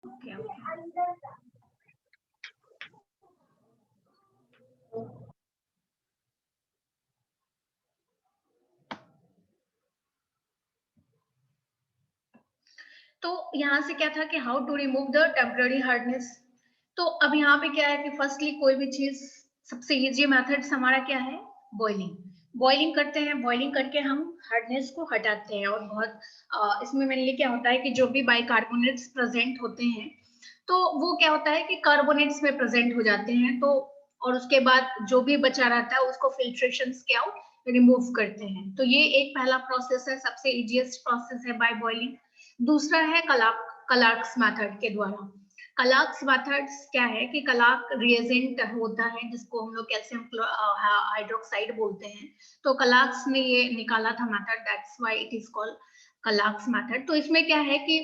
Okay okay. तो यहाँ से क्या था कि how to remove the temporary hardness. तो अब यहाँ पे क्या है कि फर्स्टली कोई भी चीज सबसे इजी मेथड्स हमारा क्या है, बॉइलिंग। बॉइलिंग करते हैं, बॉइलिंग करके हम हार्डनेस को हटाते हैं। और बहुत इसमें मेनली क्या होता है कि जो भी बाइकार्बोनेट्स प्रेजेंट होते हैं तो वो क्या होता है कि कार्बोनेट्स में प्रेजेंट हो जाते हैं। तो और उसके बाद जो भी बचा रहता है उसको फिल्ट्रेशन के आउट रिमूव करते हैं। तो ये एक पहला प्रोसेस है, सबसे इजीएस्ट प्रोसेस है बाय बॉइलिंग। दूसरा है कलार्क्स मेथड के द्वारा। कलार्क्स मेथड्स क्या है कि कलार्क रिएजेंट होता है जिसको हम लोग कैल्शियम हाइड्रोक्साइड बोलते हैं। तो कलार्क्स ने ये निकाला था method, that's why it is called Clark's method. तो इसमें क्या है कि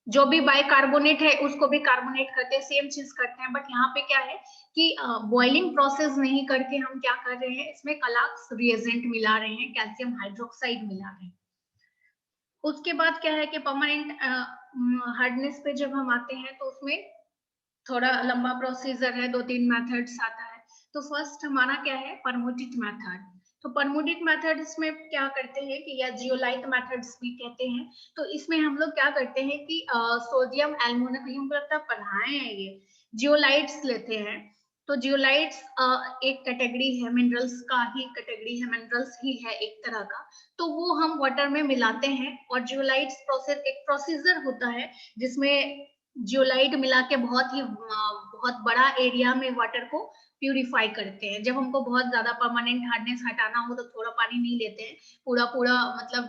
जो भी बाइकार्बोनेट है उसको भी कार्बोनेट करते हैं, सेम चीज करते हैं। बट यहाँ पे क्या है कि बॉइलिंग प्रोसेस नहीं करके हम क्या कर रहे हैं, इसमें कलार्क्स रिएजेंट मिला रहे हैं, कैल्शियम हाइड्रोक्साइड मिला रहे हैं। उसके बाद क्या है कि परमानेंट हार्डनेस पे जब हम आते हैं तो उसमें थोड़ा लंबा प्रोसीजर है, 2-3 मेथड्स आता है। तो फर्स्ट हमारा क्या है, परमुटिट मेथड। तो परमुटिट मेथड इसमें क्या करते हैं कि या जियोलाइट मेथड्स भी कहते हैं। तो इसमें हम लोग क्या करते हैं कि सोडियम एल्युमिनियम पर पढ़ाए हैं ये, जियोलाइट्स लेते हैं। तो जियोलाइट्स एक कैटेगरी है, मिनरल्स का ही कैटेगरी है, मिनरल्स ही है एक तरह का। तो वो हम वाटर में मिलाते हैं। और जियोलाइट्स प्रोसेस एक प्रोसीजर होता है जिसमें जियोलाइट मिला के बहुत बड़ा एरिया में वाटर को प्यूरिफाई करते हैं। जब हमको बहुत ज्यादा परमानेंट हार्डनेस हटाना हो तो थोड़ा पानी नहीं लेते हैं, पूरा पूरा मतलब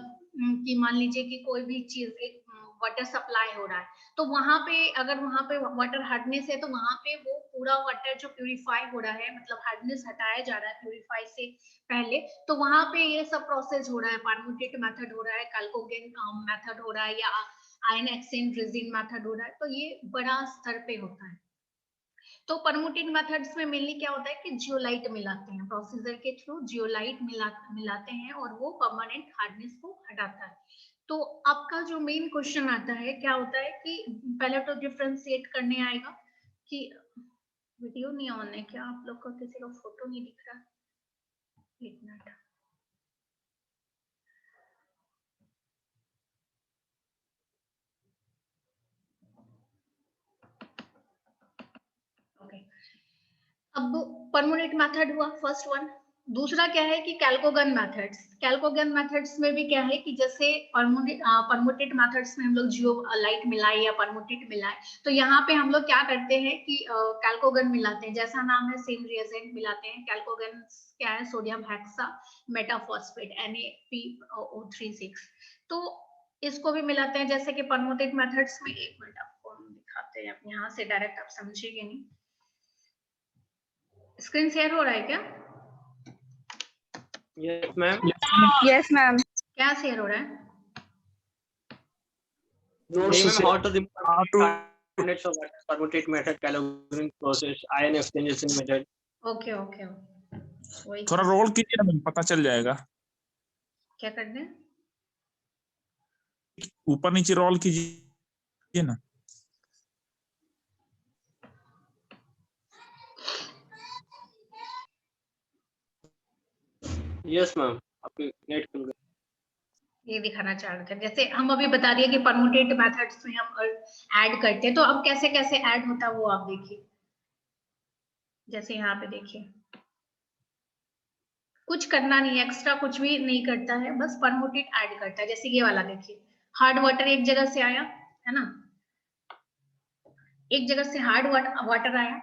कि मान लीजिए कि कोई भी चीज एक वाटर सप्लाई हो रहा है तो वहां पे अगर वहां पे वाटर हार्डनेस है तो वहां पे वो पूरा वाटर जो प्यूरिफाई हो रहा है, मतलब हार्डनेस हटाया जा रहा है प्यूरिफाई से पहले, तो वहां पे ये सब प्रोसेस हो रहा है। परमुटेट मेथड हो रहा है, कैल्कोगेन मेथड हो रहा है, या आयन एक्सचेंज रेजिन मेथड हो रहा है। तो ये बड़ा स्तर पे होता है। तो परमुटेट मेथड्स में मेनली क्या होता है कि जियोलाइट मिलाते हैं, प्रोसीजर के थ्रू जियोलाइट मिलाते हैं और वो परमानेंट हार्डनेस को हटाता है। तो आपका जो मेन क्वेश्चन आता है क्या होता है कि पहले तो डिफरेंशिएट करने आएगा कि वीडियो नहीं ऑन है क्या, आप लोग का किसी का फोटो नहीं दिख रहा, एक मिनट। ओके, अब परमोनेट मेथड हुआ फर्स्ट वन। दूसरा क्या है कि कैल्कोगन मेथड्स। कैल्कोगन मेथड्स में भी क्या है कि जैसे परमोटेट मेथड्स में हम लोग जियो लाइट मिलाए या परमोटेट मिलाए, तो यहाँ पे हम लोग क्या करते हैं कि कैल्कोगन मिलाते हैं, जैसा नाम है सेम रिएजेंट मिलाते हैं। कैल्कोगन क्या है, सोडियम हेक्सा मेटाफॉस्फेट Na2PO36। तो इसको भी मिलाते हैं जैसे कि परमोटेट मेथड्स में। एक मिनट आपको हम दिखाते हैं, यहाँ से डायरेक्ट आप समझिएगा नहीं। स्क्रीन शेयर हो रहा है क्या? Yes ma'am. Yes ma'am. क्या शेयर हो रहा है? How to coordinates of permutate method, Calogan process, ion exchange method. Okay okay वही थोड़ा रोल कीजिए ना, पता चल जाएगा। क्या करना है? ऊपर नीचे रोल कीजिए ना। यस मैम, आपके नेट खुल गया। ये दिखाना चाह रहे थे, जैसे हम अभी बता दिए कि परमुटेट मेथड्स में हम ऐड करते हैं। तो अब कैसे कैसे ऐड होता है वो आप देखिए। जैसे यहाँ पे देखिए, कुछ करना नहीं है, एक्स्ट्रा कुछ भी नहीं करता है, बस परमुटेट ऐड करता है। जैसे ये वाला देखिए, हार्ड वाटर एक जगह से आया है ना, एक जगह से हार्ड वाटर आया।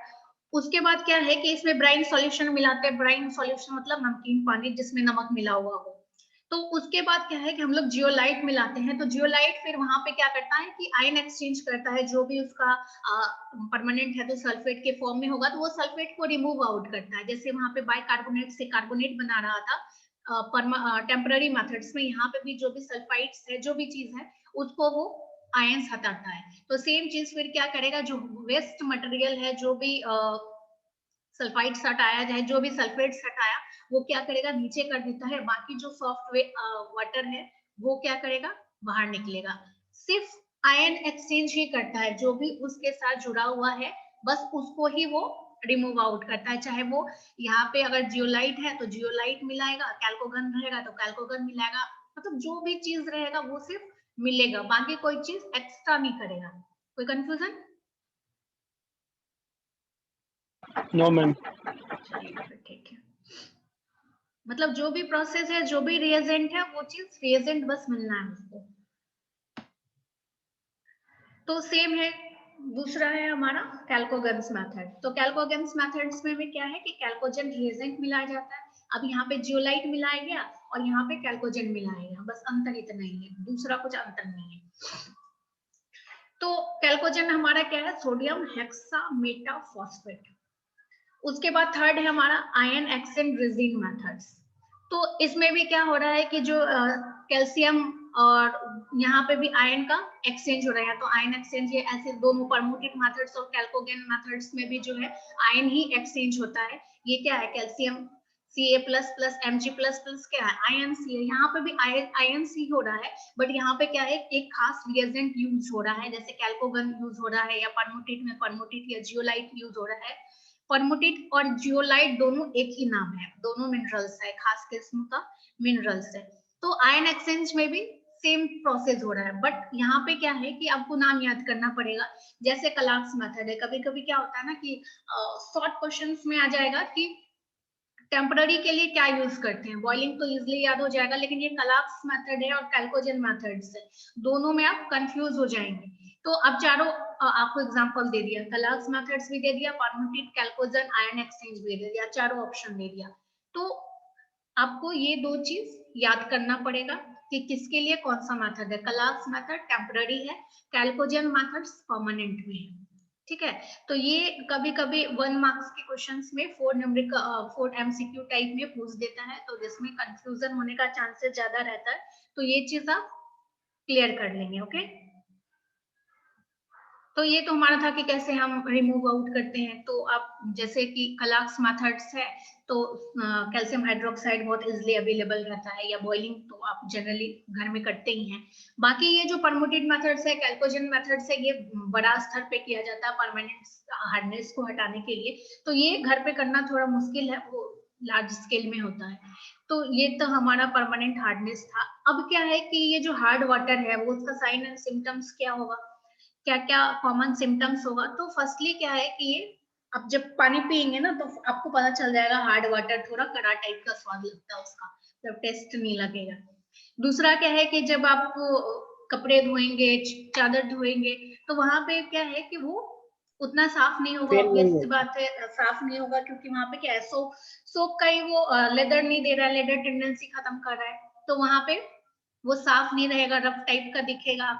उसके बाद क्या है कि इसमें ब्राइन सॉल्यूशन मिलाते हैं। ब्राइन सॉल्यूशन मतलब नमकीन पानी जिसमें नमक मिला हुआ हो। तो उसके बाद क्या है कि हम लोग जियोलाइट मिलाते हैं। तो जियोलाइट फिर वहां पे क्या करता है कि आयन एक्सचेंज करता है, जो भी उसका परमानेंट है तो सल्फेट के फॉर्म में होगा तो वो सल्फेट को रिमूव आउट करता है। जैसे वहां पे बाइकार्बोनेट से कार्बोनेट बना रहा था टेम्पररी मेथड्स में, यहाँ पे भी जो भी सल्फाइड्स है, जो भी चीज है उसको वो आयंस हटाता है। तो सेम चीज फिर क्या करेगा, जो वेस्ट मटेरियल है, जो भी सल्फाइड्स हटाया जाए, जो भी सल्फेट्स हटाया वो क्या करेगा, नीचे कर देता है। बाकी जो सॉफ्ट वाटर है वो क्या करेगा, बाहर निकलेगा। सिर्फ आयन एक्सचेंज ही करता है, जो भी उसके साथ जुड़ा हुआ है बस उसको ही वो रिमूव आउट करता है। चाहे वो यहाँ पे अगर जियोलाइट है तो जियोलाइट मिलाएगा, कैल्कोगन रहेगा तो कैल्कोगन मिलाएगा, मतलब जो भी चीज रहेगा वो सिर्फ मिलेगा, बाकी कोई चीज एक्स्ट्रा नहीं करेगा। कोई कंफ्यूजन? No ma'am. ठीक है, मतलब जो भी प्रोसेस है, जो भी रिएजेंट है, वो चीज रिएजेंट बस मिलना है उसको। तो सेम है, दूसरा है हमारा कैल्कोगन्स मेथड। तो कैल्कोगन्स मेथड्स में भी क्या है कि कैल्कोजन रिएजेंट मिलाया जाता है। अब यहाँ पे जियोलाइट मिलाया गया और यहाँ पे कैल्कोजन मिलाया गया, बस अंतर इतना ही है, दूसरा कुछ अंतर नहीं है। तो कैल्कोजन हमारा क्या है, सोडियम हेक्सामेटाफॉस्फेट। उसके बाद थर्ड है हमारा आयन एक्सचेंज रेजिन मेथड्स। तो इसमें भी क्या हो रहा है कि जो कैल्शियम और यहाँ पे भी आयन का एक्सचेंज हो रहा है, तो आयन एक्सचेंज ये ऐसे दोनों परमुटेड मेथड्स और कैल्कोगेन मेथड्स में भी जो है आयन ही एक्सचेंज होता है। ये क्या है, calcium Ca plus plus Mg plus plus क्या है, आयन सी है। यहाँ पे भी आयन सी हो रहा है, बट यहाँ पे क्या है, एक खास रिएजेंट यूज हो रहा है, जैसे कैल्कोगन यूज हो रहा है या परमुटेट में परमुटेट या जियोलाइट यूज हो रहा है। परमुटेट और जियोलाइट दोनों एक ही नाम है, दोनों मिनरल्स है, खास किस्म का मिनरल्स है। तो आयन एक्सचेंज में भी सेम प्रोसेस हो रहा है, बट यहाँ पे क्या है कि आपको नाम याद करना पड़ेगा। जैसे कलाक्स मेथड है, कभी कभी क्या होता है ना कि शॉर्ट क्वेश्चंस में आ जाएगा कि टेम्पररी के लिए क्या यूज करते हैं, बॉइलिंग तो इजिली याद हो जाएगा, लेकिन ये कलाक्स मेथड है और कैल्कोजन मेथड्स है, दोनों में आप कंफ्यूज हो जाएंगे। तो अब चारों आपको एग्जांपल दे दिया, कलाक्स मेथड्स भी दे दिया, परमुटेट, कैल्कोजन, आयन एक्सचेंज भी दे दिया, चारों ऑप्शन दे दिया। तो आपको ये दो चीज याद करना पड़ेगा कि किसके लिए कौन सा मेथड है। कलाक्स मेथड टेम्पररी है, कैल्कोजन मेथड्स परमानेंट में है। ठीक है, तो ये कभी कभी 1 मार्क्स के क्वेश्चंस में 4 MCQ टाइप में पूछ देता है, तो जिसमें कंफ्यूजन होने का चांसेस ज्यादा रहता है, तो ये चीज आप क्लियर कर लेंगे। ओके, तो ये तो हमारा था कि कैसे हम रिमूव आउट करते हैं। तो आप जैसे कि कलाक्स मेथड्स है, तो कैल्शियम हाइड्रोक्साइड बहुत इजिली अवेलेबल रहता है, या बॉइलिंग तो आप जनरली घर में करते ही हैं। बाकी ये जो परमुटेड मेथड्स है, कैल्कोजन मेथड्स है, ये बड़ा स्तर पे किया जाता है परमानेंट हार्डनेस को हटाने के लिए, तो ये घर पे करना थोड़ा मुश्किल है, वो लार्ज स्केल में होता है। तो ये तो हमारा परमानेंट हार्डनेस था। अब क्या है कि ये जो हार्ड वाटर है, वो उसका साइन एंड सिम्टम्स क्या होगा, क्या क्या कॉमन सिम्टम्स होगा। तो फर्स्टली क्या है कि ये आप जब पानी पियेंगे ना, तो आपको पता चल जाएगा हार्ड वाटर थोड़ा कड़ा टाइप का स्वाद लगता है उसका, जब टेस्ट नहीं लगेगा। दूसरा क्या है कि जब आप कपड़े धोएंगे, चादर धोएंगे, तो वहां पे क्या है कि वो उतना साफ नहीं होगा, ऑब्वियस सी बात है, साफ नहीं होगा, क्योंकि वहां पे क्या है, सोप का ही वो लेदर नहीं दे रहा है, लेदर टेंडेंसी खत्म कर रहा है, तो वहां पे वो साफ नहीं रहेगा, रफ टाइप का दिखेगा,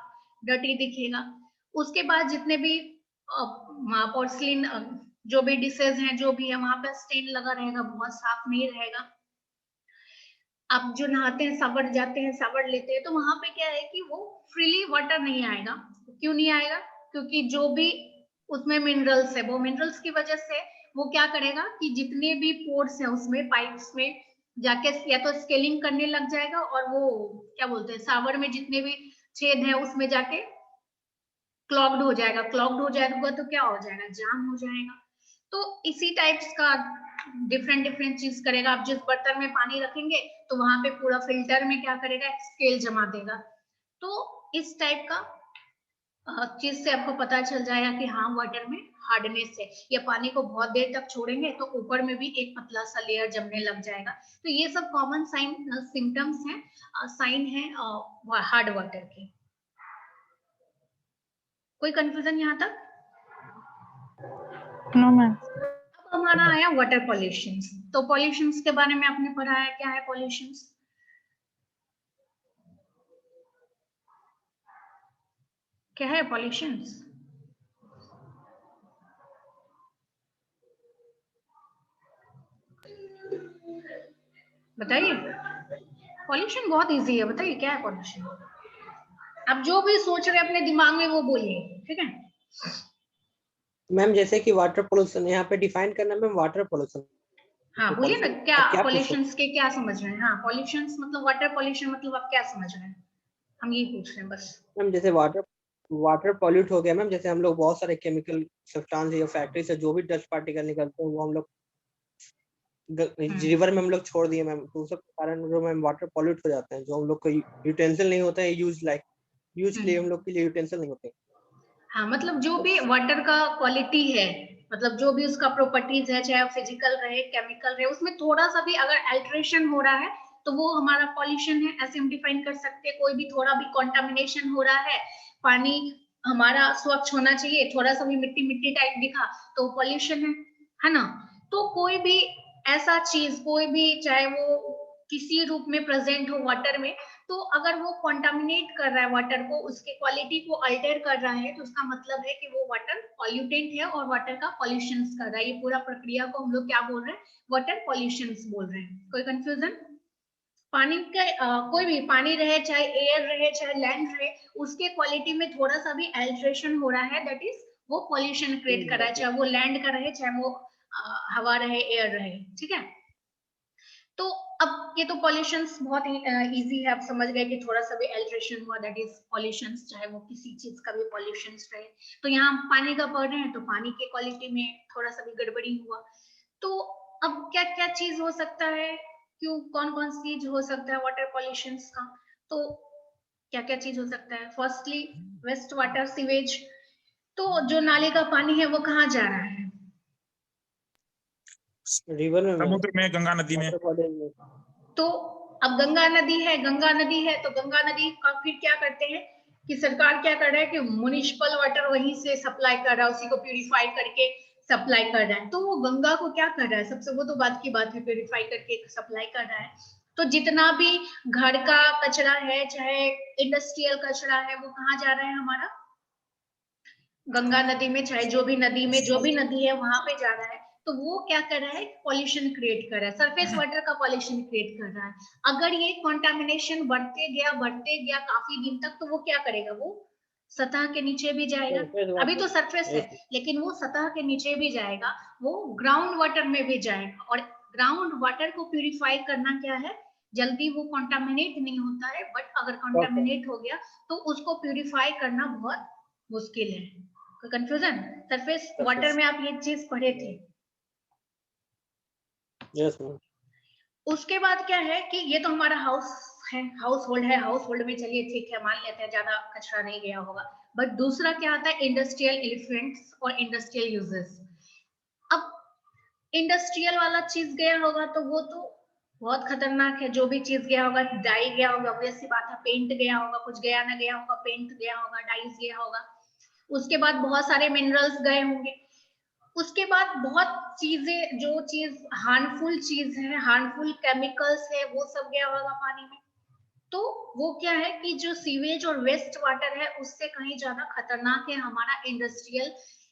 डर्टी दिखेगा। उसके बाद जितने भी पोर्सलिन जो भी डिशेज हैं, जो भी है, वहां पे स्टेन लगा रहेगा, बहुत साफ नहीं रहेगा। आप जो नहाते हैं, सावर जाते हैं, सावर लेते हैं, तो वहां पे क्या है कि वो फ्रीली वाटर नहीं आएगा। क्यों नहीं आएगा, क्योंकि जो भी उसमें मिनरल्स है, वो मिनरल्स की वजह से वो क्या करेगा कि जितने भी पोर्स हैं उसमें, पाइप्स में जाके या तो स्केलिंग करने लग जाएगा, और वो क्या बोलते हैं, सावर में जितने भी छेद है उसमें जाके क्लॉग्ड हो जाएगा। क्लॉग्ड हो जाएगा तो क्या हो जाएगा, जाम हो जाएगा। तो इसी टाइप्स का डिफरेंट डिफरेंट चीज करेगा। आप जिस बर्तन में पानी रखेंगे, तो वहां पे पूरा फिल्टर में क्या करेगा, स्केल जमा देगा। तो इस टाइप का चीज से आपको पता चल जाएगा कि हाँ, वाटर में हार्डनेस है, या पानी को बहुत देर तक छोड़ेंगे तो ऊपर में भी एक पतला सा लेयर जमने लग जाएगा। तो ये सब कॉमन साइन सिम्टम्स हैं, साइन है हार्ड वाटर के। कोई कंफ्यूजन यहाँ तक? No ma'am. अब हमारा आया वाटर पॉल्यूशन। तो पॉल्यूशन के बारे में आपने पढ़ा है, क्या है पॉल्यूशन? क्या है पॉल्यूशन? बताइए, पॉल्यूशन बहुत इजी है, बताइए क्या है पॉल्यूशन। आप जो भी सोच रहे हैं अपने दिमाग में वो बोलिए, ठीक है। मैम जैसे कि वाटर पोल्यूशन यहाँ पे डिफाइन करना मैम, वाटर पोल्यूशन। हाँ बोलिए ना, क्या क्या पॉल्यूशन के क्या समझ रहे हैं। हाँ, पॉल्यूशन मतलब वाटर पॉल्यूशन, मतलब आप क्या समझ रहे हैं, हम यही पूछ रहे हैं बस। मैम जैसे वाटर वाटर पॉल्यूट हो गया मैम, जैसे हम लोग बहुत सारे केमिकल सब्सटेंस या फैक्ट्री से जो भी डस्ट पार्टिकल निकलते हैं वो हम लोग रिवर में हम लोग छोड़ दिए मैम, तो उसके कारण जो मैम वाटर पॉल्यूट हो जाते हैं, जो हम लोग को यूटेंसिल नहीं होता है यूज के लिए हम लोग के लिए यूटेंसिल नहीं होते। हाँ, मतलब जो भी वाटर का क्वालिटी है, मतलब जो भी उसका प्रॉपर्टीज है, चाहे फिजिकल रहे केमिकल रहे, उसमें थोड़ा सा भी अगर अल्ट्रेशन हो रहा है तो वो हमारा पॉल्यूशन है, ऐसे हम डिफाइन कर सकते हैं। कोई भी थोड़ा भी कंटामिनेशन हो रहा है, पानी हमारा स्वच्छ होना चाहिए, थोड़ा सा भी मिट्टी मिट्टी टाइप दिखा तो पॉल्यूशन है ना। तो कोई भी ऐसा चीज, कोई भी चाहे वो किसी रूप में प्रेजेंट हो वाटर में, तो अगर वो कंटामिनेट कर रहा है वाटर को, उसके क्वालिटी को अल्टर कर रहा है, तो उसका मतलब है कि वो वाटर पॉल्यूटेंट है और वाटर का पॉल्यूशन कर रहा है। ये पूरा प्रक्रिया को हम लोग क्या बोल रहे हैं, वाटर पॉल्यूशन बोल रहे हैं। कोई कंफ्यूजन? पानी के कोई भी पानी रहे, चाहे एयर रहे, चाहे लैंड रहे, उसके क्वालिटी में थोड़ा सा भी अल्ट्रेशन हो रहा है, दैट इज वो पॉल्यूशन क्रिएट कर रहा है, चाहे वो लैंड का रहे, चाहे वो हवा रहे, एयर रहे। ठीक है, तो अब ये तो पॉल्यूशन बहुत इजी है, आप समझ गए कि थोड़ा सा भी अल्ट्रेशन हुआ दैट इज पॉल्यूशन, चाहे वो किसी चीज का भी पॉल्यूशन रहे। तो यहाँ हम पानी का पढ़ रहे हैं, तो पानी के क्वालिटी में थोड़ा सा भी गड़बड़ी हुआ। तो अब क्या क्या चीज हो सकता है, क्यों कौन कौन सी चीज हो सकता है वाटर पॉल्यूशन का? तो क्या क्या चीज हो सकता है? Firstly waste water, sewage. तो जो नाले का पानी है वो कहाँ जा रहा है? रिवर में, समुद्र में, गंगा नदी में। तो अब गंगा नदी है, गंगा नदी है तो गंगा नदी का फिर क्या करते हैं कि सरकार क्या कर रहा है कि म्युनिसिपल वाटर वहीं से सप्लाई कर रहा है, उसी को प्यूरिफाई करके सप्लाई कर रहा है। तो वो गंगा को क्या कर रहा है, सबसे वो तो बात की बात है, प्यूरिफाई करके सप्लाई कर रहा है। तो जितना भी घर का कचरा है, चाहे इंडस्ट्रियल कचरा है, वो कहाँ जा रहा है हमारा? गंगा नदी में, चाहे जो भी नदी में, जो भी नदी है वहां पे जा रहा है। तो वो क्या कर रहा है, पॉल्यूशन क्रिएट कर रहा है, सरफेस वाटर का पॉल्यूशन क्रिएट कर रहा है। अगर ये कंटामिनेशन बढ़ते गया काफी दिन तक, तो वो क्या करेगा, वो सतह के नीचे भी जाएगा। अभी तो सरफेस है, लेकिन वो सतह के नीचे भी जाएगा, वो ग्राउंड वाटर में भी जाएगा। और ग्राउंड वाटर को प्यूरिफाई करना क्या है, जल्दी वो कंटामिनेट नहीं होता है, बट अगर कंटामिनेट हो गया तो उसको प्यूरिफाई करना बहुत मुश्किल है। कोई कंफ्यूजन? सरफेस वाटर में आप ये चीज पढ़े थे। Yes ma'am. उसके बाद क्या है कि ये तो हमारा हाउस है, हाउस होल्ड है, हाउस होल्ड में चलिए ठीक है, मान लेते हैं ज्यादा कचरा नहीं गया होगा। बट दूसरा क्या आता है, इंडस्ट्रियल एलिफेंट्स और इंडस्ट्रियल यूजेस। अब इंडस्ट्रियल वाला चीज गया होगा तो वो तो बहुत खतरनाक है। जो भी चीज गया होगा, डाई गया होगा, वैसी बात है, पेंट गया होगा, कुछ गया ना गया होगा, पेंट गया होगा, डाइस गया होगा। उसके बाद बहुत सारे मिनरल्स गए होंगे। उसके बाद बहुत चीजें, जो चीज हार्मफुल चीज है, हार्मफुल केमिकल्स है, वो सब गया होगा पानी में। तो वो क्या है कि जो सीवेज और वेस्ट वाटर है, उससे कहीं ज्यादा खतरनाक है हमारा इंडस्ट्रियल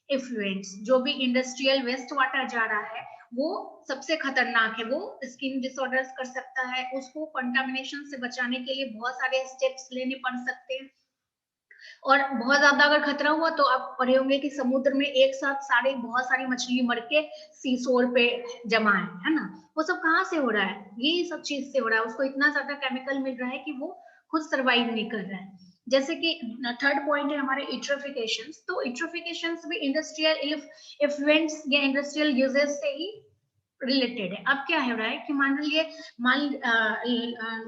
इफ्लुएंस। जो भी इंडस्ट्रियल वेस्ट वाटर जा रहा है वो सबसे खतरनाक है, वो स्किन डिसऑर्डर्स कर सकता है। उसको कंटामिनेशन से बचाने के लिए बहुत सारे स्टेप्स लेने पड़ सकते हैं। और बहुत ज्यादा अगर खतरा हुआ तो आप पढ़े होंगे कि समुद्र में एक साथ बहुत सारी मछली मर के सीशोर पे जमा है ना। वो सब कहाँ से हो रहा है, ये सब चीज से हो रहा है। उसको इतना ज्यादा केमिकल मिल रहा है कि वो खुद सर्वाइव नहीं कर रहा है। जैसे कि थर्ड पॉइंट है हमारे इट्रोफिकेशन। तो इट्रोफिकेशन भी इंडस्ट्रियल इफ्लुएंस या इंडस्ट्रियल यूजेस से ही रिलेटेड है। अब क्या हो रहा है कि मान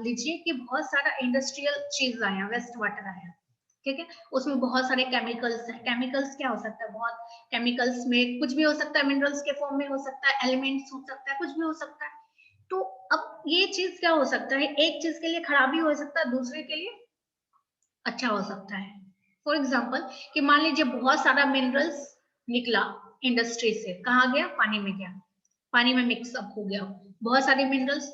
लीजिए कि बहुत सारा इंडस्ट्रियल चीज आया, वेस्ट वाटर आया, ठीक है, उसमें बहुत सारे केमिकल्स हैं। केमिकल्स क्या हो सकता है, बहुत केमिकल्स में कुछ भी हो सकता है, मिनरल्स के फॉर्म में हो सकता है, एलिमेंट्स हो सकता है, कुछ भी हो सकता है। तो अब ये चीज क्या हो सकता है, एक चीज के लिए खराबी हो सकता है, दूसरे के लिए अच्छा हो सकता है। फॉर एग्जाम्पल कि मान लीजिए बहुत सारा मिनरल्स निकला इंडस्ट्री से, कहाँ गया, पानी में गया, पानी में मिक्स अप हो गया बहुत सारे मिनरल्स।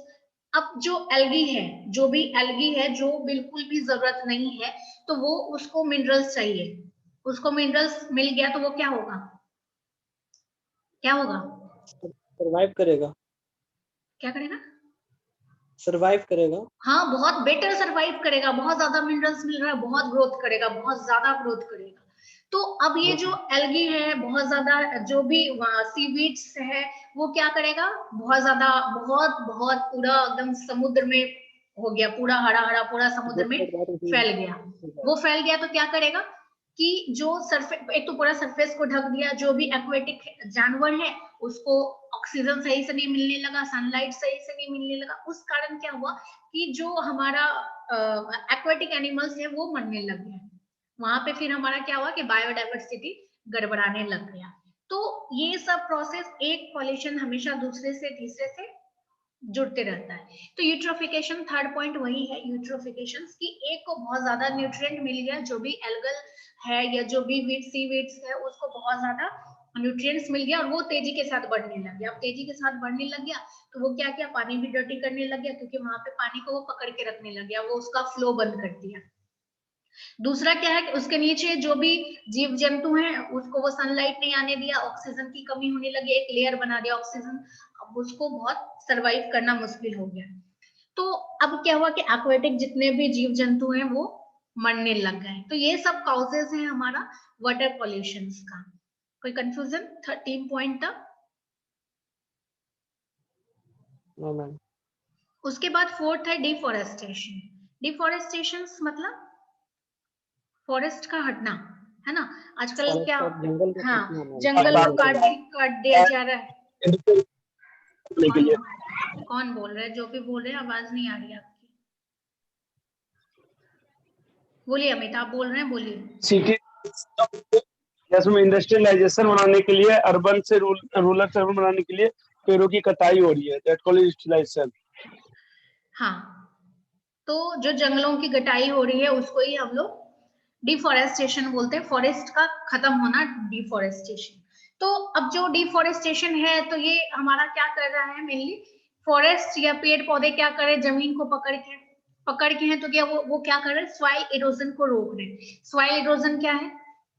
अब जो एल्गी है, जो भी एल्गी है जो बिल्कुल भी जरूरत नहीं है, तो वो उसको मिनरल्स चाहिए, उसको मिनरल्स मिल गया तो वो क्या होगा, क्या होगा, सरवाइव करेगा। क्या करेगा, सरवाइव करेगा। हाँ, बहुत बेटर सरवाइव करेगा, बहुत ज्यादा मिनरल्स मिल रहा है, बहुत ग्रोथ करेगा, बहुत ज्यादा ग्रोथ करेगा। तो अब ये जो एल्गी है, बहुत ज्यादा जो भी सीवीड्स है, वो क्या करेगा, बहुत ज्यादा, बहुत बहुत पूरा एकदम समुद्र में हो गया, पूरा हरा हरा पूरा समुद्र में फैल गया। वो फैल गया तो क्या करेगा कि जो सरफेस, एक तो पूरा सरफेस को ढक दिया, जो भी एक्वेटिक जानवर है उसको ऑक्सीजन सही से नहीं मिलने लगा, सनलाइट सही से नहीं मिलने लगा, उस कारण क्या हुआ कि जो हमारा एक्वेटिक एनिमल्स है वो मरने लग गए। वहां पे फिर हमारा क्या हुआ कि बायोडाइवर्सिटी गड़बड़ाने लग गया। तो ये सब प्रोसेस, एक पॉल्यूशन हमेशा दूसरे से तीसरे से जुड़ते रहता है। तो यूट्रोफिकेशन, थर्ड पॉइंट वही है यूट्रोफिकेशन, कि एक को बहुत ज्यादा न्यूट्रिएंट मिल गया, जो भी एल्गल है या जो भी वीट सी वीड्स है उसको बहुत ज्यादा न्यूट्रिएंट्स मिल गया और वो तेजी के साथ बढ़ने लग गया। अब तेजी के साथ बढ़ने लग गया तो वो क्या किया, पानी भी डर्टी करने लग गया, क्योंकि वहां पे पानी को वो पकड़ के रखने लग गया, वो उसका फ्लो बंद कर दिया। दूसरा क्या है कि उसके नीचे जो भी जीव जंतु हैं उसको वो सनलाइट नहीं आने दिया, ऑक्सीजन की कमी होने लगी, एक लेयर बना दिया ऑक्सीजन, अब उसको बहुत सरवाइव करना मुश्किल हो गया। तो अब क्या हुआ कि एक्वेटिक जितने भी जीव जंतु हैं वो मरने लग गए। तो ये सब कॉजेज हैं हमारा वाटर पॉल्यूशन का। कोई कंफ्यूजन 13 पॉइंट तक? No ma'am. उसके बाद फोर्थ है डिफॉरेस्टेशन। डिफॉरेस्टेशन मतलब फॉरेस्ट का हटना, है ना। आजकल क्या, जंगल को हाँ, काटना मैम, जंगल को काट दिया जा रहा है। कौन बोल रहा है? जो भी बोल रहे हैं, आवाज नहीं आ रही आपकी। बोलिए अमित, आप बोल रहे हैं, बोलिए। सिटी जैसे इंडस्ट्रियलाइजेशन बनाने के लिए, अर्बन से रूरल से अर्बन बनाने के लिए पेड़ों की कटाई हो रही है, दैट कॉल्ड इंडस्ट्रियलाइजेशन। हाँ, तो जो जंगलों की कटाई हो रही है उसको ही हम लोग डिफॉरेस्टेशन बोलते हैं, फॉरेस्ट का खत्म होना डिफॉरेस्टेशन। तो अब जो डिफॉरेस्टेशन है तो ये हमारा क्या कर रहा है, मेनली फॉरेस्ट या पेड़ पौधे क्या कर रहे हैं, जमीन को पकड़ के हैं, तो क्या वो क्या कर रहे हैं, सॉइल इरोजन को रोक रहे हैं। सॉइल इरोजन क्या है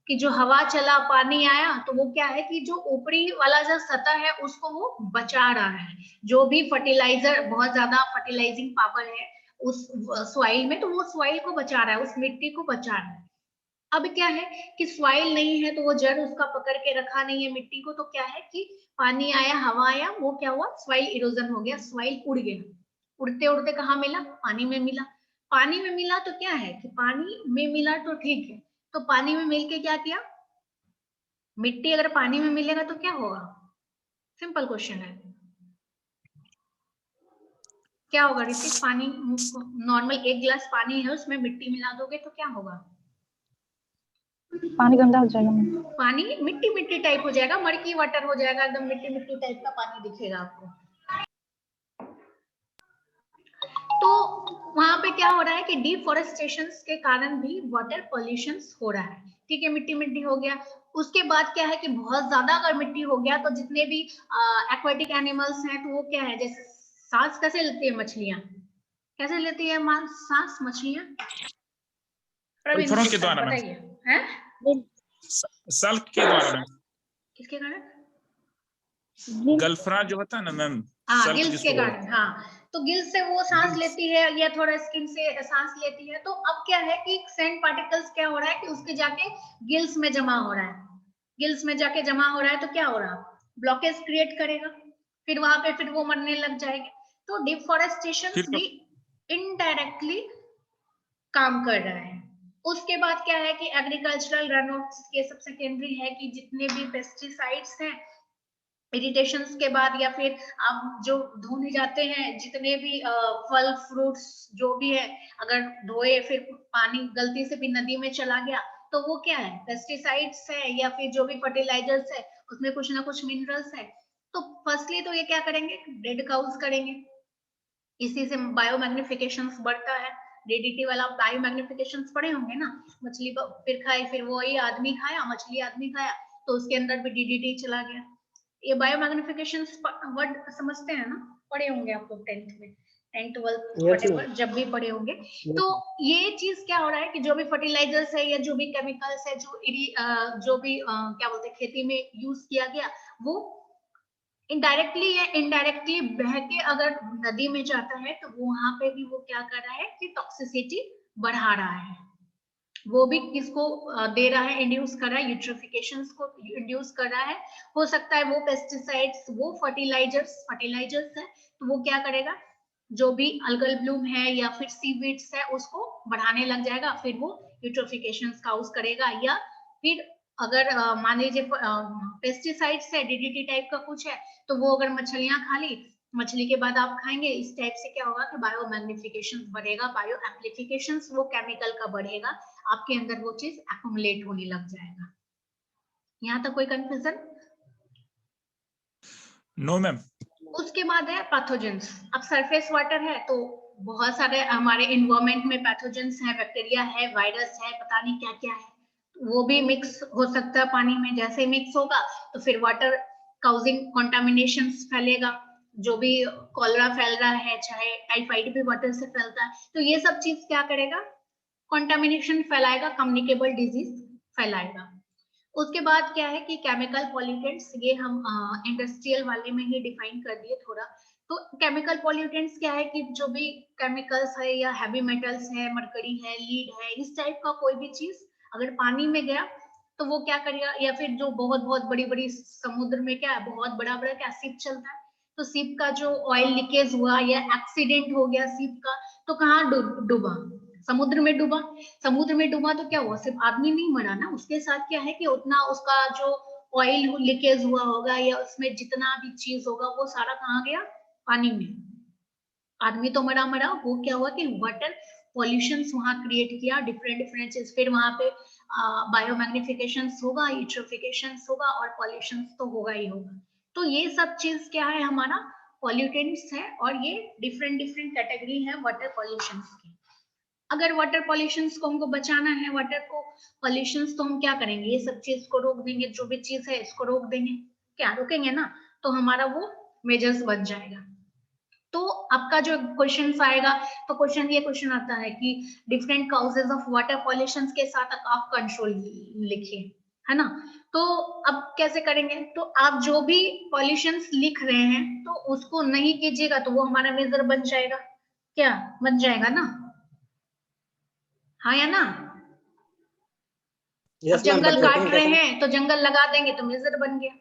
कि जो हवा चला, पानी आया, तो वो क्या है कि जो ऊपरी वाला जो सतह है उसको वो बचा रहा है। जो भी फर्टिलाइजर, बहुत ज्यादा फर्टिलाइजिंग पावर है उस सॉइल में, तो वो सॉइल को बचा रहा है, उस मिट्टी को बचा रहा है। अब क्या है कि सॉइल नहीं है तो वो जड़ उसका पकड़ के रखा नहीं है मिट्टी को, तो क्या है कि पानी आया, हवा आया, वो क्या हुआ, सॉइल इरोजन हो गया, सॉइल उड़ गया। उड़ते उड़ते कहाँ मिला, पानी में मिला। पानी में मिला तो क्या है कि पानी में मिला तो ठीक है, तो पानी में मिलके क्या किया, मिट्टी अगर पानी में मिलेगा तो क्या होगा, सिंपल क्वेश्चन है, क्या होगा ऋतिक? पानी, नॉर्मल एक गिलास पानी है उसमें मिट्टी मिला दोगे तो क्या होगा, पानी गंदा हो जाएगा। पानी मिट्टी मिट्टी टाइप हो जाएगा, मड़की वाटर हो जाएगा, एकदम मिट्टी मिट्टी टाइप का पानी दिखेगा आपको। तो वहां पे क्या हो रहा है कि डिफॉरेस्टेशन के कारण भी वाटर पॉल्यूशन हो रहा है। ठीक है, मिट्टी मिट्टी हो गया। उसके बाद क्या है कि बहुत ज्यादा अगर मिट्टी हो गया तो जितने भी एक्वेटिक एनिमल्स हैं तो वो क्या है, जैसे सांस कैसे लेती है मछलियां, कैसे लेती है सांस मछलियां? प्रवीण गल्फरों के द्वारा मैम, बताइए, हैं? सल्क के द्वारा मैम, किसके कारण? गल्फरा जो होता है ना मैम, हाँ, सल्क गिल्स के जिसको कारण। हाँ, तो गिल्स से वो सांस लेती है या थोड़ा स्किन से सांस लेती है। तो अब क्या है कि सैंड पार्टिकल्स क्या हो रहा है कि उसके जाके गिल्स में जमा हो रहा है, गिल्स में जाके जमा हो रहा है, तो क्या हो रहा है, ब्लॉकेज क्रिएट करेगा, फिर वहां पे फिर वो मरने लग जाएंगे। तो डिफॉरेस्टेशन भी इनडायरेक्टली काम कर रहा है। उसके बाद क्या है कि एग्रीकल्चरल रन ऑफ ये सब सेकेंडरी है, कि जितने भी पेस्टिसाइड्स हैं इरिटेशंस के बाद, या फिर आप जो धोने जाते हैं, जितने भी फल फ्रूट्स जो भी है, अगर धोए फिर पानी गलती से भी नदी में चला गया तो वो क्या है, पेस्टिसाइड्स है, या फिर जो भी फर्टिलाइजर्स है उसमें कुछ ना कुछ मिनरल्स है। तो फर्स्टली तो ये क्या करेंगे, डेड काउज करेंगे, इसी से बायोमैग्निफिकेशन बढ़ता है। डीडीटी वाला बायोमैग्निफिकेशन पढ़े होंगे ना, मछली फिर खाई, फिर वही आदमी खाया, मछली आदमी खाया, तो उसके अंदर भी डीडीटी चला गया। ये बायोमैग्निफिकेशन वर्ड समझते हैं ना, पढ़े होंगे आप लोग 10th में, 10th 12th व्हाटएवर जब भी पढ़े होंगे। तो ये चीज क्या हो रहा है कि जो भी फर्टिलाइजर्स है या जो भी केमिकल्स है, जो भी क्या बोलते हैं खेती में यूज किया गया, वो इनडायरेक्टली या इनडायरेक्टली बह के अगर नदी में जाता है तो वहां पे भी वो क्या कर रहा है कि टॉक्सिसिटी बढ़ा रहा है। वो भी किसको दे रहा है, इंड्यूस कर रहा है, यूट्रोफिकेशन को इंड्यूस कर रहा है। हो सकता है वो पेस्टिसाइड्स, वो फर्टिलाइजर्स है, तो वो क्या करेगा, जो भी अल्गल ब्लूम है या फिर सीवीड्स है उसको बढ़ाने लग जाएगा, फिर वो यूट्रोफिकेशन काउज करेगा, या फिर अगर मान लीजिए पेस्टिसाइड्स है, डीडीटी टाइप का कुछ है, तो वो अगर मछलियां खा ली, मछली के बाद आप खाएंगे, इस टाइप से क्या होगा कि बायो मैग्निफिकेशन बढ़ेगा, बायो एम्प्लीफिकेशन वो केमिकल का बढ़ेगा, आपके अंदर वो चीज एक्युमुलेट होने लग जाएगा। यहाँ तक कोई कंफ्यूजन? No ma'am. उसके बाद है पैथोजेंस। अब सरफेस वाटर है तो बहुत सारे हमारे एनवायरमेंट में पैथोजेंस है, बैक्टीरिया है, वायरस है, पता नहीं क्या क्या है, वो भी मिक्स हो सकता है पानी में। जैसे मिक्स होगा तो फिर वाटर काउजिंग कंटामिनेशन फैलेगा, जो भी कॉलरा फैल रहा है, चाहे टाइफाइड भी वाटर से फैलता है, तो ये सब चीज क्या करेगा, कंटामिनेशन फैलाएगा, कम्युनिकेबल डिजीज फैलाएगा। उसके बाद क्या है कि केमिकल पॉल्यूटेंट्स, ये हम इंडस्ट्रियल वाले में ही डिफाइन कर दिए थोड़ा। तो केमिकल पॉल्यूटेंट्स क्या है कि जो भी केमिकल्स है या हैवी मेटल्स है, मरकरी है, लीड है, इस टाइप का कोई भी चीज अगर पानी में गया तो वो क्या करेगा, या फिर जो बहुत बहुत बड़ी बड़ी समुद्र में क्या है, बहुत बड़ा बड़ा क्या शिप चलता है, तो शिप का जो ऑयल लीकेज हुआ या एक्सीडेंट हो गया शिप का, तो कहाँ डूबा, समुद्र में डूबा। समुद्र में डूबा तो क्या हुआ, सिर्फ आदमी नहीं मरा ना, उसके साथ क्या है कि उतना उसका जो ऑयल लीकेज हुआ होगा या उसमें जितना भी चीज होगा वो सारा कहाँ गया, पानी में। आदमी तो मरा मरा, वो क्या हुआ कि वाटर पॉल्यूशन वहां क्रिएट किया, डिफरेंट डिफरेंट चीज, फिर वहां पे बायोमैग्निफिकेशन होगा, यूट्रोफिकेशन होगा, और पॉल्यूशन तो होगा ही होगा। तो ये सब चीज क्या है, हमारा पॉल्यूटेंट्स है, और ये डिफरेंट डिफरेंट कैटेगरी है वाटर पॉल्यूशन की। अगर वाटर पॉल्यूशन को हमको बचाना है, वाटर को पॉल्यूशन, तो हम क्या करेंगे, ये सब चीज को रोक देंगे, जो भी चीज है इसको रोक देंगे, क्या रोकेंगे ना, तो हमारा वो मेजर्स बन जाएगा। तो आपका जो क्वेश्चन आएगा, तो ये क्वेश्चन आता है कि different causes of water pollution के साथ आप कंट्रोल लिखिए, है ना। तो अब कैसे करेंगे, तो आप जो भी पॉल्यूशन लिख रहे हैं तो उसको नहीं कीजिएगा, तो वो हमारा मेजर बन जाएगा, क्या बन जाएगा ना, हाँ या ना। अब यस मैम, जंगल बट काट होता रहे है हैं तो जंगल लगा देंगे तो मेजर बन गया।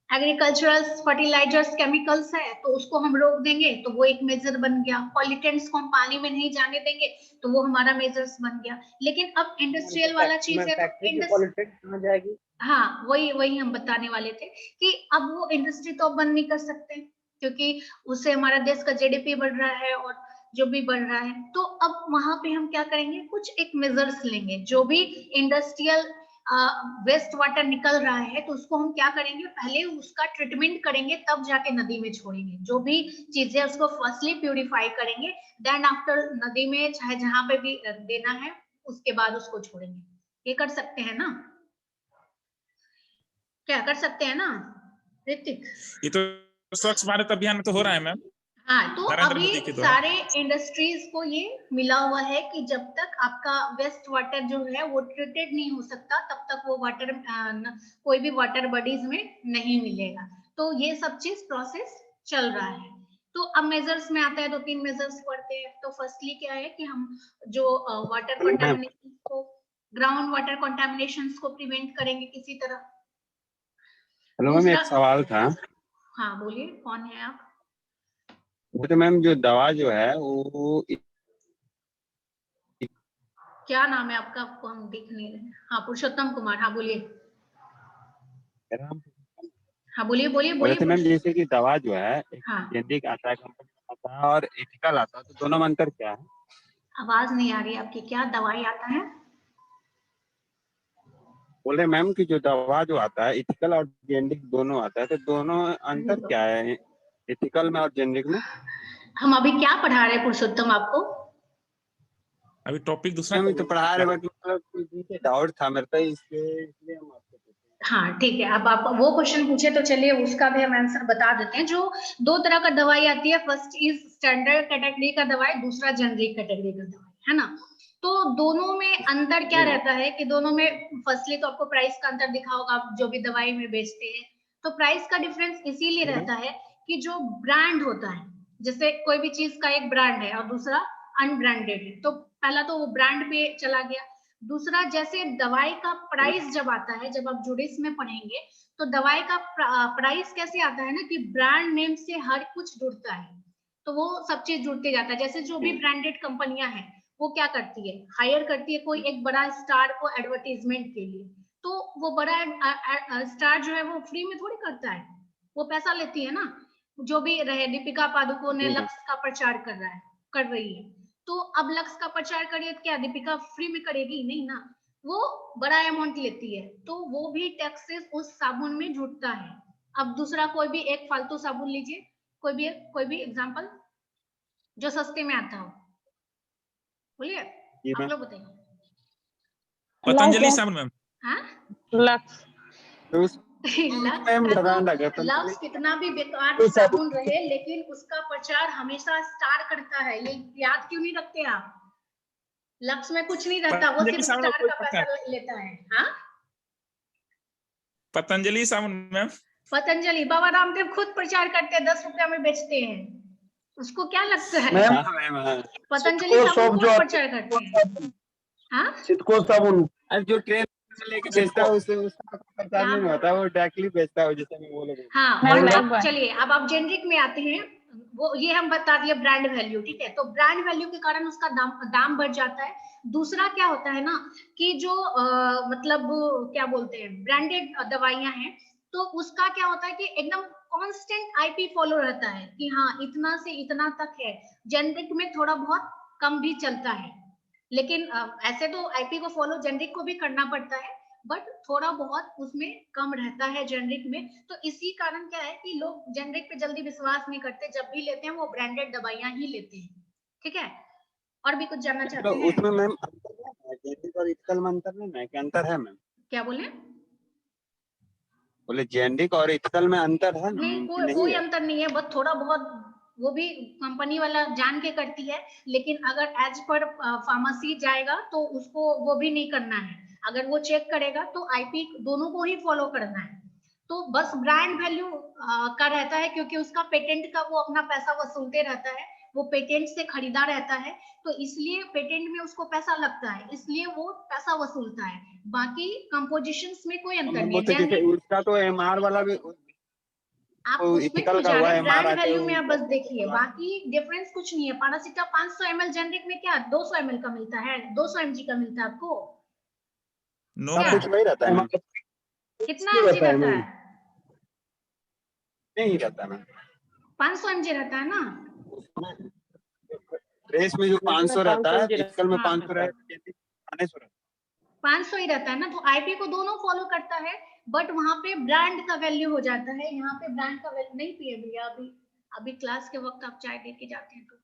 एग्रीकल्चरल फर्टिलाइजर्स केमिकल्स है तो उसको हम रोक देंगे तो वो एक मेजर बन गया। पॉल्यूटेंट्स को हम पानी में नहीं जाने देंगे तो वो हमारा मेजर्स बन गया। लेकिन अब इंडस्ट्रियल वाला चीज है तो फैक्ट्री की पॉल्यूटेंट कहाँ जाएगी? हाँ, वही वही हम बताने वाले थे कि अब वो इंडस्ट्री तो बंद नहीं कर सकते, क्योंकि उससे हमारा देश का जीडीपी बढ़ रहा है और जो भी बढ़ रहा है। तो अब वहां पे हम क्या करेंगे, कुछ एक मेजर्स लेंगे, जो भी इंडस्ट्रियल वेस्ट वाटर निकल रहा है तो उसको हम क्या करेंगे, पहले उसका ट्रीटमेंट करेंगे, तब जाके नदी में छोड़ेंगे। जो भी चीजें उसको फर्स्टली प्यूरिफाई करेंगे, देन आफ्टर नदी में चाहे जहां पे भी देना है उसके बाद उसको छोड़ेंगे। ये कर सकते हैं ना, क्या कर सकते हैं ना ऋतिक? ये तो स्वच्छ भारत अभियान में तो हो रहा है मैम, हाँ, तो नरेंद्र अभी मोदी के द्वारा। सारे इंडस्ट्रीज को ये मिला हुआ है कि जब तक आपका वेस्ट वाटर जो है वो ट्रीटेड नहीं हो सकता, तब तक वो वाटर कोई भी वाटर बॉडीज में नहीं मिलेगा। तो ये सब चीज प्रोसेस चल रहा है। तो अब मेजर्स में आता है, तो 3 मेजर्स पढ़ते हैं। तो फर्स्टली क्या है कि हम जो वाटर कंटामिनेशन को, ग्राउंड वाटर कंटामिनेशन को प्रिवेंट करेंगे किसी तरह। हेलो मैम, एक सवाल था। हाँ बोलिए, कौन है आप? वो तो मैम जो दवा जो है वो क्या नाम है आपका? आपको हम देख नहीं रहे। हाँ, पुरुषोत्तम कुमार। हाँ बोलिए, हाँ बोलिए बोलिए बोले थे बोलिए। मैम, जैसे कि दवा जो है एक हाँ, जेनेरिक आता है, कंपनी आता है और एथिकल आता है, तो दोनों में अंतर क्या है? आवाज नहीं आ रही आपकी। क्या दवाई आता है? बोल रहे मैम कि जो दवा जो आता है एथिकल और जेनेरिक दोनों आता है, तो दोनों अंतर क्या है एथिकल में और जेनेरिक में? हम अभी क्या पढ़ा रहे हैं पुरुषोत्तम आपको? अभी टॉपिक दूसरा मैम तो पढ़ा रहे, बट मतलब डाउट था मेरे को, इसलिए हम आपसे पूछे। हाँ ठीक है, अब आप वो क्वेश्चन पूछे तो चलिए उसका भी हम आंसर बता देते हैं। जो 2 तरह का दवाई आती है, फर्स्ट इज स्टैंडर्ड कैटेगरी का दवाई, दूसरा जेनरिक कैटेगरी का दवाई, है ना। तो दोनों में अंतर क्या रहता है कि दोनों में फर्स्टली तो आपको प्राइस का अंतर दिखा होगा, आप जो भी दवाई में बेचते हैं। तो प्राइस का डिफरेंस इसीलिए रहता है कि जो ब्रांड होता है, जैसे कोई भी चीज का एक ब्रांड है और दूसरा अनब्रांडेड है, तो पहला तो वो ब्रांड पे चला गया। दूसरा, जैसे दवाई का प्राइस जब आता है, जब आप जुडिस में पढ़ेंगे, तो दवाई का प्राइस कैसे आता है ना कि ब्रांड नेम से हर कुछ जुड़ता है, तो वो सब चीज जुड़ते जाता है। जैसे जो भी ब्रांडेड कंपनियां हैं वो क्या करती है, हायर करती है कोई एक बड़ा स्टार को एडवर्टीजमेंट के लिए, तो वो बड़ा स्टार जो है वो फ्री में थोड़ी करता है, वो पैसा लेती है ना। जो भी रहे, दीपिका पादुकोण ने लक्स का प्रचार कर रही है, तो अब लक्स का प्रचार करिए, क्या दीपिका फ्री में करेगी? नहीं ना, वो बड़ा अमाउंट लेती है, तो वो भी टैक्सेस उस साबुन में जुटता है। अब दूसरा कोई भी एक फालतू साबुन लीजिए, कोई भी एग्जांपल जो सस्ते में आता हो, बोलिए आप लोग बताइए। पतंजलि साबुन मैम। हाँ लक्स लक्स कितना भी बेकार साबुन रहे, लेकिन उसका प्रचार हमेशा स्टार करता है, ये याद क्यों नहीं रखते आप? लक्स में कुछ नहीं रहता, वो सिर्फ स्टार का पैसा लेता है। हाँ, पतंजलि साबुन मैम। पतंजलि बाबा रामदेव खुद प्रचार करते हैं, 10 रुपया में बेचते हैं, उसको क्या लगता है? पतंजलि साबुन कौन प्रचार करते हैं? हाँ, चितको साबुन जो ट्रेन लेके बेचता है उससे उसका प्रचार नहीं होता, वो डायरेक्टली बेचता है, जैसे मैं बोल रहा हूँ। हाँ, और अब चलिए अब आप जेनरिक में आते हैं, वो ये हम बता दिए ब्रांड वैल्यू, ठीक है, तो ब्रांड वैल्यू के कारण उसका दाम बढ़ जाता है। दूसरा क्या होता है ना कि जो मतलब क्या बोलते हैं, ब्रांडेड दवाइयां हैं, तो उसका क्या होता है कि एकदम कांस्टेंट आईपी फॉलो रहता है कि हाँ इतना से इतना तक है। जेनरिक में थोड़ा बहुत कम भी चलता है, लेकिन ऐसे तो आईपी को फॉलो जेनरिक को भी करना पड़ता है, बट थोड़ा बहुत उसमें कम रहता है जेनरिक में। तो इसी कारण क्या है कि लोग जेनरिक पे जल्दी विश्वास नहीं करते, जब भी लेते हैं वो ब्रांडेड दवाइयां ही लेते हैं, ठीक है। और भी कुछ जानना चाहते हैं? उसमें मैम जेनरिक और इथिकल में अंतर नहीं है, क्या अंतर है मैम? क्या बोले? बोले जेनरिक और इथिकल में अंतर है? नहीं, कोई अंतर नहीं है, बस थोड़ा बहुत वो भी कंपनी वाला जान के करती है, लेकिन अगर एज पर फार्मेसी जाएगा तो उसको वो भी नहीं करना है। अगर वो चेक करेगा तो आईपी दोनों को ही फॉलो करना है। तो बस ब्रांड वैल्यू का रहता है, क्योंकि उसका पेटेंट का वो अपना पैसा वसूलते रहता है, वो पेटेंट से खरीदा रहता है, तो इसलिए पेटेंट में उसको पैसा लगता है, इसलिए वो पैसा वसूलता है। बाकी कंपोजिशंस में कोई अंतर नहीं है। उसका तो एमआर वाला भी आप उसमें क्यों जा रहे हैं? ब्रांड वैल्यू में आप बस देखिए, बाकी डिफरेंस कुछ नहीं है। पैरासिटा 500 ml जेनरिक में क्या 200 ml का मिलता है, 200 mg का मिलता है आपको? नो कुछ नहीं रहता है, कितना mg रहता है? नहीं रहता है 500 mg रहता है ना। रेस में जो 500 रहता है, इथिकल में 500 रहता है, 500 ही रहता है ना। तो आईपी को दोनों फॉलो करता है, बट वहां पे ब्रांड का वैल्यू हो जाता है, यहाँ पे ब्रांड का वैल्यू नहीं। पिए भैया अभी क्लास के वक्त आप चाय दे के जाते हैं तो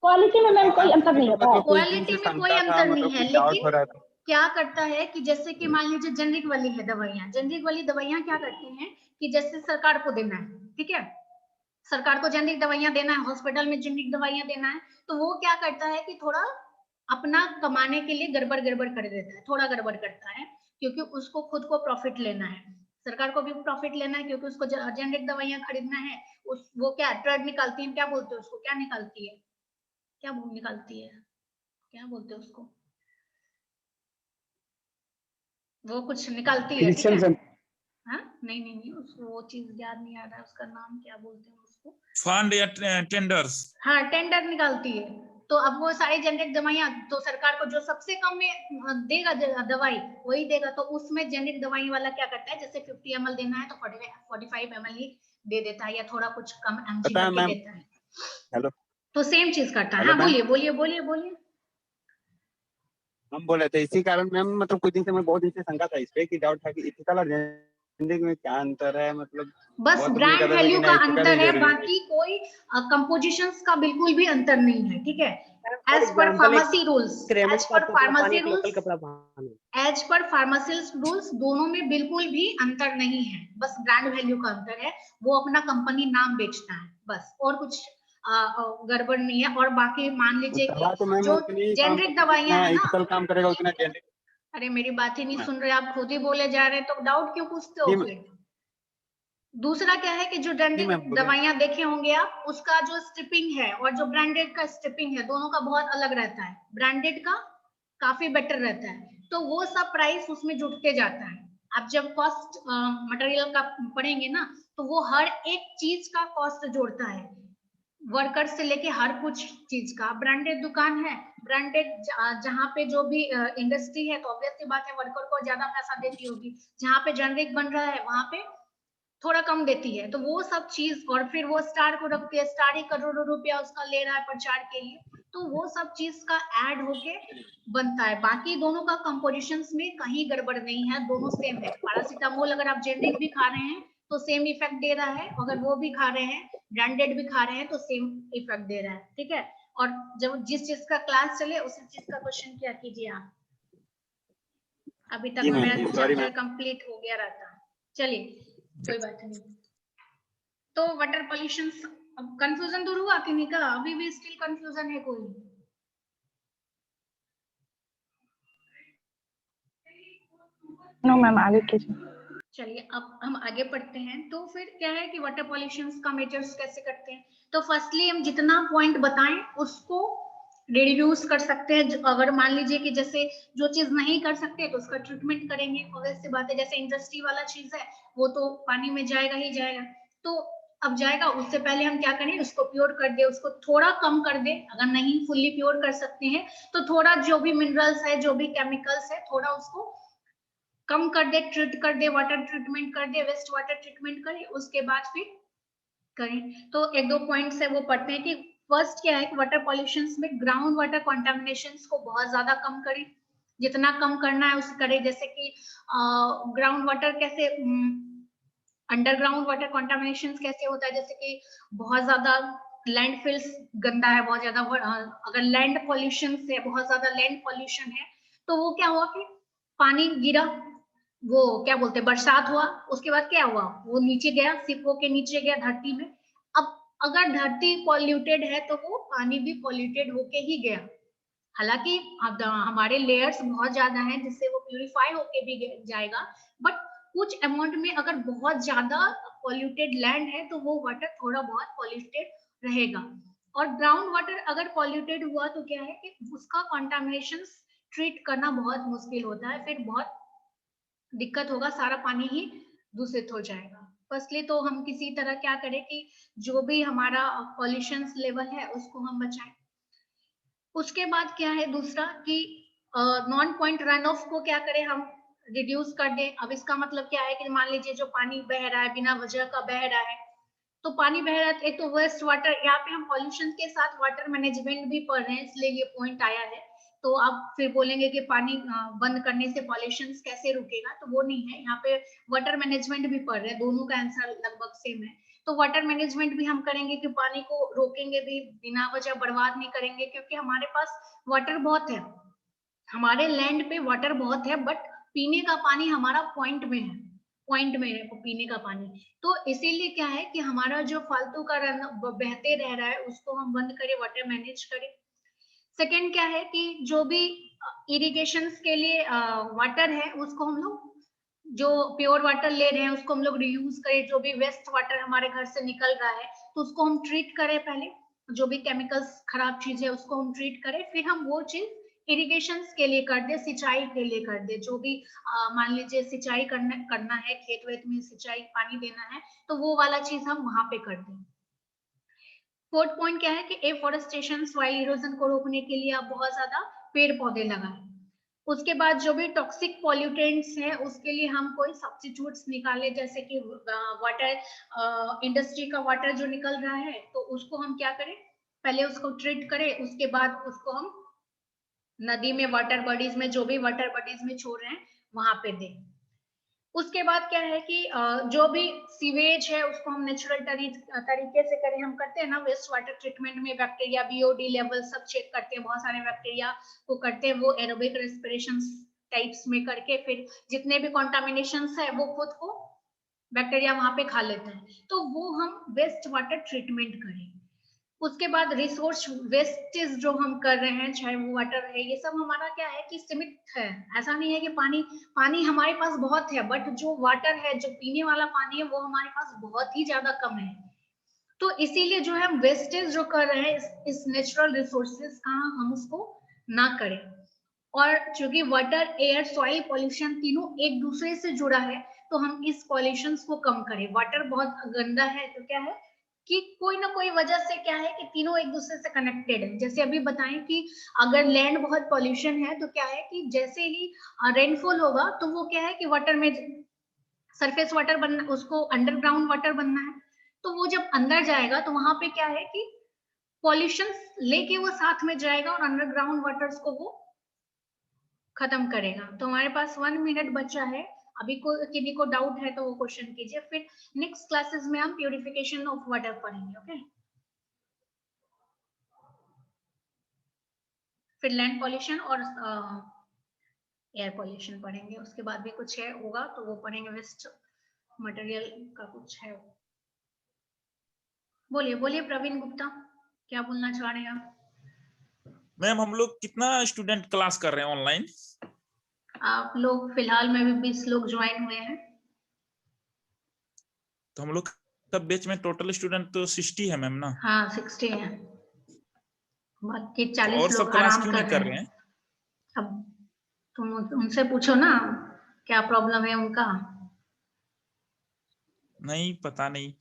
क्वालिटी में मैम कोई अंतर नहीं होता। क्वालिटी में कोई अंतर नहीं है, लेकिन क्या करता है कि जैसे कि मान लीजिए जेनरिक वाली है दवाइयां, जेनरिक वाली दवाइयां क्या करती हैं कि जैसे सरकार को देना है, ठीक है, सरकार को जेनरिक दवाइयां देना है, हॉस्पिटल में जेनरिक दवाइयां देना है, तो वो क्या करता है कि थोड़ा अपना कमाने के लिए गड़बड़ कर देता है, थोड़ा गड़बड़ करता है, क्योंकि उसको खुद को प्रॉफिट लेना है, सरकार को भी प्रॉफिट लेना है, क्योंकि उसको जेनरिक दवाइयां खरीदना है। वो क्या ड्रग निकालती है, क्या बोलते हैं उसको, क्या निकालती है, क्या निकालती है, क्या बोलते हैं उसको, वो कुछ निकालती है, ठीक है। हाँ नहीं उसको वो चीज याद नहीं आ रहा है, उसका नाम क्या बोलते हैं उसको, फंड या टेंडर्स। हाँ, टेंडर निकालती है। तो अब वो सारी जेनरिक दवाइयां तो सरकार को जो सबसे कम में देगा दवाई वही देगा, तो उसमें जेनरिक दवाई वाला क्या करता है, जैसे 50 ml देना है तो 45 ml ही दे देता है, या थोड़ा कुछ कम mg करके देता है। हेलो, तो सेम चीज करता है। हाँ बोलिए। हम बोले थे इसी कारण मैम, मतलब कुछ दिन से मैं बहुत दिन से शंका था इस पे, कि डाउट था कि इथिकल और जेनरिक में क्या अंतर है, मतलब बस ब्रांड वैल्यू का अंतर है, बाकी कोई कंपोजिशंस का बिल्कुल भी अंतर नहीं है, ठीक है। एज पर फार्मेसी रूल्स दोनों में बिल्कुल भी अंतर नहीं है, बस ब्रांड वैल्यू का अंतर है, वो अपना कंपनी नाम बेचता है बस, और कुछ गड़बड़ नहीं है। और बाकी मान लीजिए कि जो जेनरिक दवाइयां है ना, काम करेगा उतना जेनरिक। अरे मेरी बात ही नहीं सुन रहे आप, खुद ही बोले जा रहे हैं, तो डाउट क्यों पूछते हो फिर? दूसरा क्या है कि जो जेनरिक दवाइयां देखे होंगे आप, उसका जो स्ट्रिपिंग है और जो ब्रांडेड का स्ट्रिपिंग है, दोनों का बहुत अलग रहता है, ब्रांडेड का काफी बेटर रहता है, तो वो सब प्राइस उसमें जुटते जाता है। आप जब कॉस्ट मटेरियल का पढ़ेंगे ना, तो वो हर एक चीज का कॉस्ट जोड़ता है, वर्कर से लेके हर कुछ चीज का। ब्रांडेड दुकान है, ब्रांडेड जहाँ पे जो भी इंडस्ट्री है तो ऑब्वियस सी बात है वर्कर को ज्यादा पैसा देती होगी। जहाँ पे जेनरिक बन रहा है वहां पे थोड़ा कम देती है। तो वो सब चीज, और फिर वो स्टार को रखती है, स्टार ही करोड़ों रुपया उसका ले रहा है प्रचार के लिए, तो वो सब चीज का ऐड होके बनता है। बाकी दोनों का कंपोजिशंस में कहीं गड़बड़ नहीं है, दोनों सेम है। पैरासीटामोल अगर आप जेनरिक भी खा रहे हैं तो सेम इफेक्ट दे रहा है, अगर वो भी खा रहे हैं ब्रांडेड भी खा रहे हैं तो सेम इफेक्ट दे रहा है। ठीक है, और जब जिस चीज का क्लास चले उसी चीज का क्वेश्चन किया कीजिए आप। अभी तक मेरा चैप्टर कंप्लीट हो गया रहता। चलिए कोई बात नहीं। तो वाटर पॉल्यूशन, अब कंफ्यूजन दूर हुआ कि नहीं का? अभी भी स्टिल कंफ्यूजन है कोई? नो मैम, आगे कीजिए। चलिए अब हम आगे पढ़ते हैं। तो फिर क्या है कि वाटर पॉल्यूशन का मेजर्स कैसे करते हैं? तो फर्स्टली हम जितना पॉइंट बताएं उसको रिड्यूस कर सकते हैं। अगर मान लीजिए कि जैसे जो चीज नहीं कर सकते तो उसका ट्रीटमेंट करेंगे, ऑब्वियस सी बात है। जैसे इंडस्ट्री वाला चीज है वो तो पानी में जाएगा ही जाएगा, तो अब जाएगा, उससे पहले हम क्या करें, उसको प्योर कर दे, उसको थोड़ा कम कर दे। अगर नहीं फुल्ली प्योर कर सकते हैं तो थोड़ा जो भी मिनरल्स है, जो भी केमिकल्स है, थोड़ा उसको कम कर दे, ट्रीट कर दे, वाटर ट्रीटमेंट कर दे, वेस्ट वाटर ट्रीटमेंट करे, उसके बाद फिर करें। तो एक दो पॉइंट्स है वो पढ़ते हैं कि फर्स्ट क्या है कि वाटर पॉल्यूशन में ग्राउंड वाटर कॉन्टामिनेशन को बहुत ज्यादा कम करें, जितना कम करना है उसे करें। जैसे कि ग्राउंड वाटर कैसे, अंडरग्राउंड वाटर कॉन्टामिनेशन कैसे होता है, जैसे कि बहुत ज्यादा लैंडफिल्स गंदा है, बहुत ज्यादा अगर लैंड पॉल्यूशन से, बहुत ज्यादा लैंड पॉल्यूशन है तो वो क्या हुआ कि पानी गिरा, वो क्या बोलते हैं बरसात हुआ, उसके बाद क्या हुआ, वो नीचे गया, सिप होके नीचे गया धरती में। अब अगर धरती पॉल्यूटेड है तो वो पानी भी पॉल्यूटेड होके ही गया। हालांकि हमारे लेयर्स बहुत ज्यादा हैं जिससे वो प्यूरिफाई होके भी जाएगा, बट कुछ अमाउंट में अगर बहुत ज्यादा पॉल्यूटेड लैंड है तो वो वाटर थोड़ा बहुत पॉल्यूटेड रहेगा। और ग्राउंड वाटर अगर पॉल्यूटेड हुआ तो क्या है कि उसका कंटामिनेशन ट्रीट करना बहुत मुश्किल होता है, फिर बहुत दिक्कत होगा, सारा पानी ही दूषित हो जाएगा। फर्स्टली तो हम किसी तरह क्या करें कि जो भी हमारा पॉल्यूशन लेवल है उसको हम बचाएं। उसके बाद क्या है दूसरा कि नॉन पॉइंट रन ऑफ को क्या करें, हम रिड्यूस कर दें। अब इसका मतलब क्या है कि मान लीजिए जो पानी बह रहा है बिना वजह का बह रहा है, तो पानी बह रहा है, एक तो वेस्ट वाटर, यहाँ पे हम पॉल्यूशन के साथ वाटर मैनेजमेंट भी पढ़ रहे हैं इसलिए ये पॉइंट आया है। तो आप फिर बोलेंगे कि पानी बंद करने से पॉल्यूशन कैसे रुकेगा, तो वो नहीं है, यहाँ पे वाटर मैनेजमेंट भी पढ़ रहे हैं, दोनों का आंसर लगभग सेम है। तो वाटर मैनेजमेंट भी हम करेंगे कि पानी को रोकेंगे भी, बिना वजह बर्बाद नहीं करेंगे, क्योंकि हमारे पास वाटर बहुत है, हमारे लैंड पे वाटर बहुत है, बट पीने का पानी हमारा पॉइंट में है, पॉइंट में है पीने का पानी। तो इसीलिए क्या है कि हमारा जो फालतू का रन बहते रह रहा है उसको हम बंद करें, वाटर मैनेज करें। सेकेंड क्या है कि जो भी इरिगेशन के लिए वाटर है उसको हम लोग, जो प्योर वाटर ले रहे हैं उसको हम लोग रीयूज करें। जो भी वेस्ट वाटर हमारे घर से निकल रहा है तो उसको हम ट्रीट करें, पहले जो भी केमिकल्स खराब चीज है उसको हम ट्रीट करें, फिर हम वो चीज इरिगेशन के लिए कर दे, सिंचाई के लिए कर दे। जो भी मान लीजिए सिंचाई करना है, खेत वेत में सिंचाई पानी देना है, तो वो वाला चीज हम वहां पे कर दें। फोर्थ पॉइंट क्या है कि एफॉरेस्टेशन, सॉइल इरोजन को रोकने के लिए आप बहुत ज्यादा पेड़ पौधे लगाएं। उसके बाद जो भी टॉक्सिक पॉल्यूटेंट्स हैं उसके लिए हम कोई सब्स्टिट्यूट्स निकाले, जैसे कि वाटर, इंडस्ट्री का वाटर जो निकल रहा है तो उसको हम क्या करें, पहले उसको ट्रीट करें, उसके बाद उसको हम नदी में, वाटर बॉडीज में, जो भी वाटर बॉडीज में छोड़ रहे हैं वहां पे दें। उसके बाद क्या है कि जो भी सीवेज है उसको हम नेचुरल तरीके से करें। हम करते हैं ना वेस्ट वाटर ट्रीटमेंट में, बैक्टीरिया बीओडी लेवल सब चेक करते हैं, बहुत सारे बैक्टीरिया को करते हैं, वो एरोबिक रेस्पिरेशन टाइप्स में करके फिर जितने भी कॉन्टामिनेशन है वो खुद को बैक्टीरिया वहां पे खा लेते हैं, तो वो हम वेस्ट वाटर ट्रीटमेंट करें। उसके बाद रिसोर्स वेस्टेज जो हम कर रहे हैं, चाहे वो वाटर है, ये सब हमारा क्या है कि सीमित है। ऐसा नहीं है कि पानी हमारे पास बहुत है, बट जो वाटर है, जो पीने वाला पानी है, वो हमारे पास बहुत ही ज्यादा कम है। तो इसीलिए जो है हम वेस्टेज जो कर रहे हैं इस नेचुरल रिसोर्सेज का, हम उसको ना करें। और चूंकि वाटर, एयर, सॉइल पॉल्यूशन तीनों एक दूसरे से जुड़ा है, तो हम इस पॉल्यूशन को कम करें। वाटर बहुत गंदा है तो क्या है, कि कोई ना कोई वजह से क्या है कि तीनों एक दूसरे से कनेक्टेड है। जैसे अभी बताएं कि अगर लैंड बहुत पॉल्यूशन है तो क्या है कि जैसे ही रेनफॉल होगा तो वो क्या है कि वाटर में सरफेस वाटर बनना, उसको अंडरग्राउंड वाटर बनना है, तो वो जब अंदर जाएगा तो वहां पे क्या है कि पॉल्यूशन लेके वो साथ में जाएगा और अंडरग्राउंड वाटर्स को वो खत्म करेगा। तो हमारे पास 1 मिनट बचा है, अभी को किसी को डाउट है तो वो क्वेश्चन कीजिए, फिर नेक्स्ट क्लासेस में हम प्यूरिफिकेशन ऑफ वाटर पढ़ेंगे। ओके, फिर लैंड पॉल्यूशन और एयर पॉल्यूशन पढ़ेंगे, उसके बाद भी कुछ है होगा तो वो पढ़ेंगे, वेस्ट मटेरियल का कुछ है। बोलिए बोलिए प्रवीण गुप्ता, क्या बोलना चाह रहे हैं आप? मैम हम लोग कितना स्टूडेंट क्लास कर रहे हैं ऑनलाइन? आप लोग फिलहाल में भी 20 लोग ज्वाइन हुए हैं। तो हम लोग का बैच में टोटल स्टूडेंट तो 60 है मैम ना? हाँ 60 है, बाकी तो 40 और सब लोग क्लास आराम क्यों कर नहीं कर रहे रहे हैं। हैं? अब तुम उनसे पूछो ना क्या प्रॉब्लम है उनका। नहीं पता नहीं।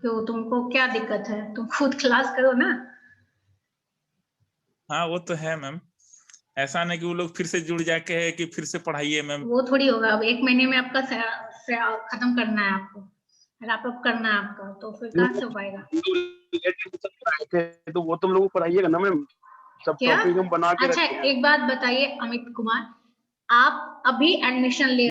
क्यों, तुमको क्या दिक्कत है? तुम खुद क्लास करो ना। हाँ वो तो है मैम, ऐसा नहीं कि वो लोग फिर से जुड़ जाके है कि फिर से पढ़ाइए मैम। वो थोड़ी होगा, अब 1 महीने में आपका खत्म करना है, आपको रैप अप करना है आपका, तो फिर कहाँ से हो पाएगा? तो वो तुम लोग को पढ़ाइएगा ना मैम, सब क्या? टॉपिक हम बना के अच्छा रखे हैं। एक बात बताइए अमित कुमार, आप अभी एडमिशन ले